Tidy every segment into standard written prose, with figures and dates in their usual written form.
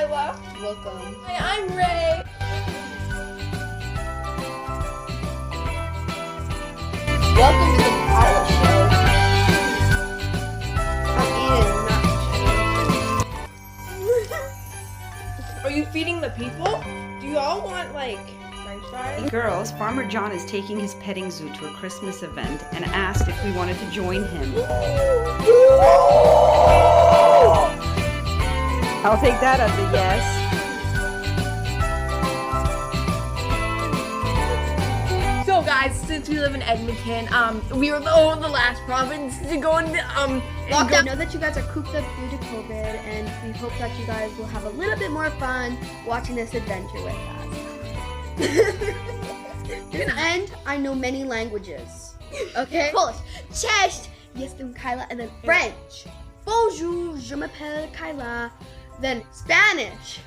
Kyla. Welcome. Hi, I'm Ray. Welcome to the Kyla Show. I'm Ian, not Are you feeding the people? Do you all want like french fries? Hey girls, Farmer Jon is taking his petting zoo to a Christmas event and asked if we wanted to join him. I'll take that as a yes. So guys, since we live in Edmonton, we were the last province to go in lockdown. I know that you guys are cooped up due to COVID, and we hope that you guys will have a little bit more fun watching this adventure with us. And I know many languages. Okay? Polish, Czech, jestem Kyla, and then French. Bonjour, je m'appelle Kyla. Then Spanish.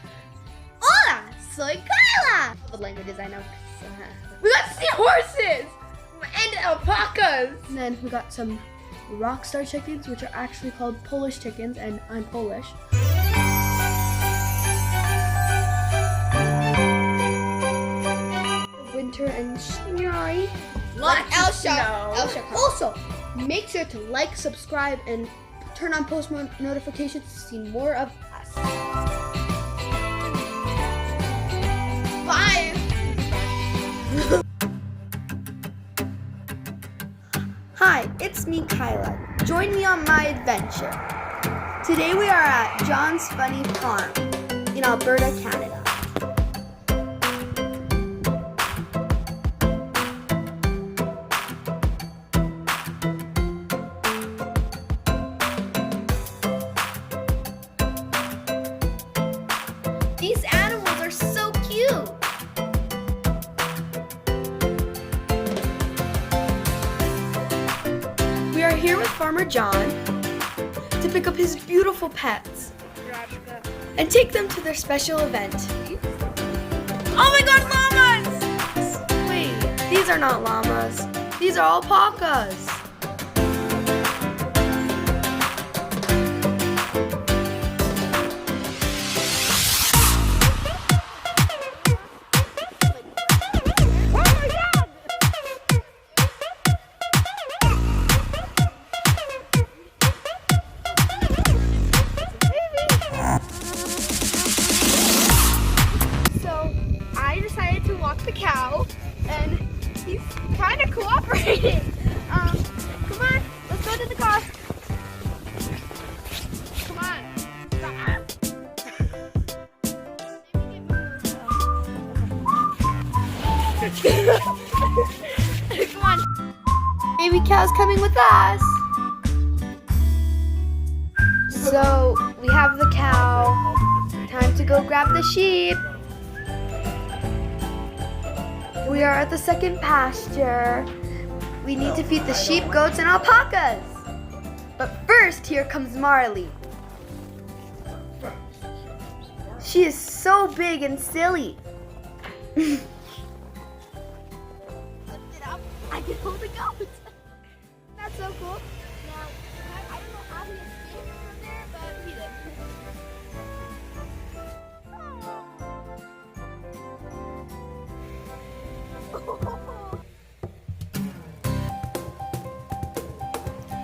Hola, soy Kyla. The languages I know. We got to see horses and alpacas. And then we got some rockstar chickens, which are actually called Polish chickens, and I'm Polish. Winter and snowy. Like Elsa. Also, make sure to like, subscribe, and turn on post notifications to see more of us. Bye. Hi, it's me, Kyla. Join me on my adventure. Today we are at Jon's Funny Farm in Alberta, Canada. These animals are so cute. We are here with Farmer Jon to pick up his beautiful pets and take them to their special event. Oh my god, llamas! Wait, these are not llamas. These are alpacas. The cow, and he's kind of cooperating. Come on, let's go to the car. Come on. Come on. Baby cow's coming with us. So we have the cow. Time to go grab the sheep. We are at the second pasture. We need to feed the sheep, goats, and alpacas. But first, here comes Marley. She is so big and silly. Lift it up. I can hold the goat. That's so cool. Now, I don't know how he escaped from there, but he did.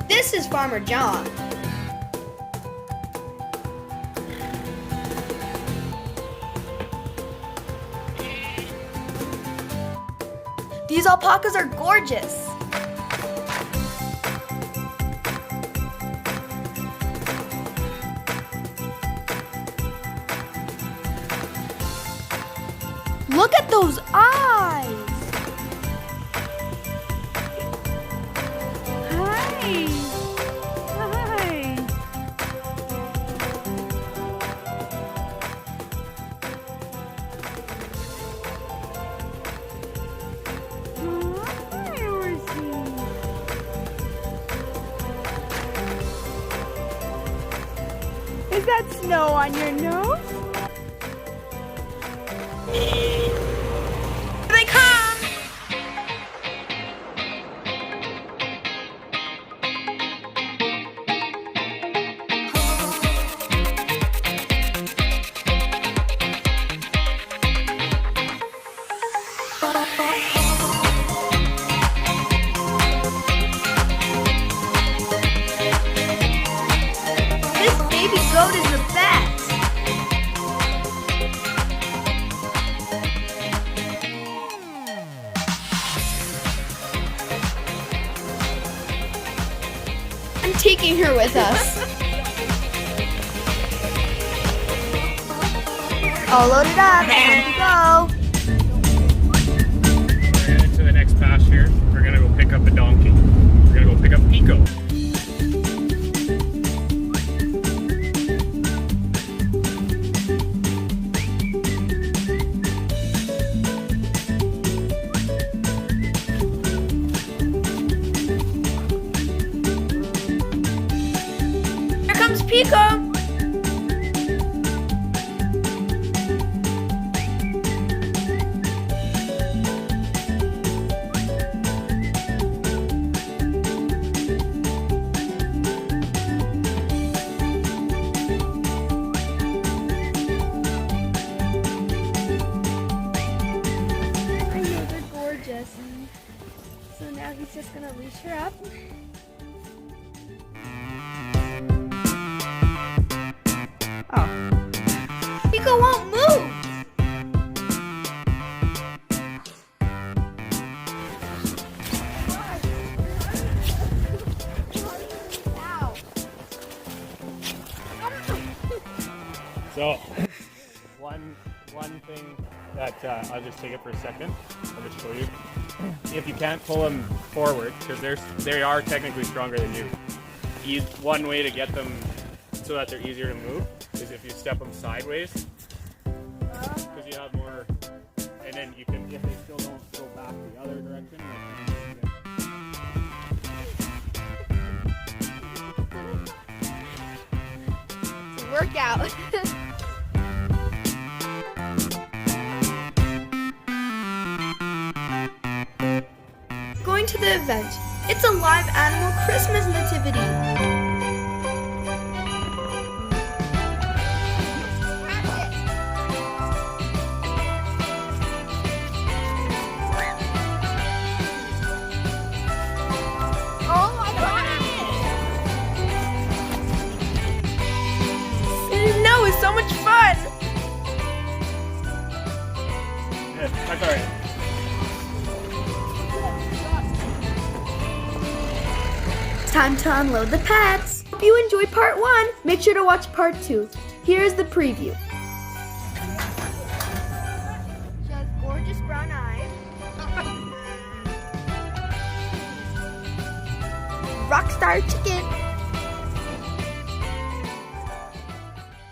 This is Farmer Jon. These alpacas are gorgeous. Look at those eyes. Hi. Hi. Hi, horsey. Is that snow on your nose? Here they come! and taking her with us. All loaded up, time to go. We're headed to the next pasture. We're gonna go pick up a donkey. We're gonna go pick up Pico. Here comes Pico. So now he's just gonna leash her up. Oh. Pico won't move. So, one thing that I'll just take it for a second. I'll just show you. If you can't pull them forward, because they are technically stronger than you. One way to get them so that they're easier to move is if you step them sideways, because you have more. And then you can, if they still don't go back the other direction. It's a workout. Going to the event. It's a live animal Christmas nativity. Oh my god! No, it's so much fun. Yeah, that's alright. Time to unload the pets. If you enjoyed part 1, make sure to watch part 2. Here's the preview. She has gorgeous brown eyes. Rockstar chicken.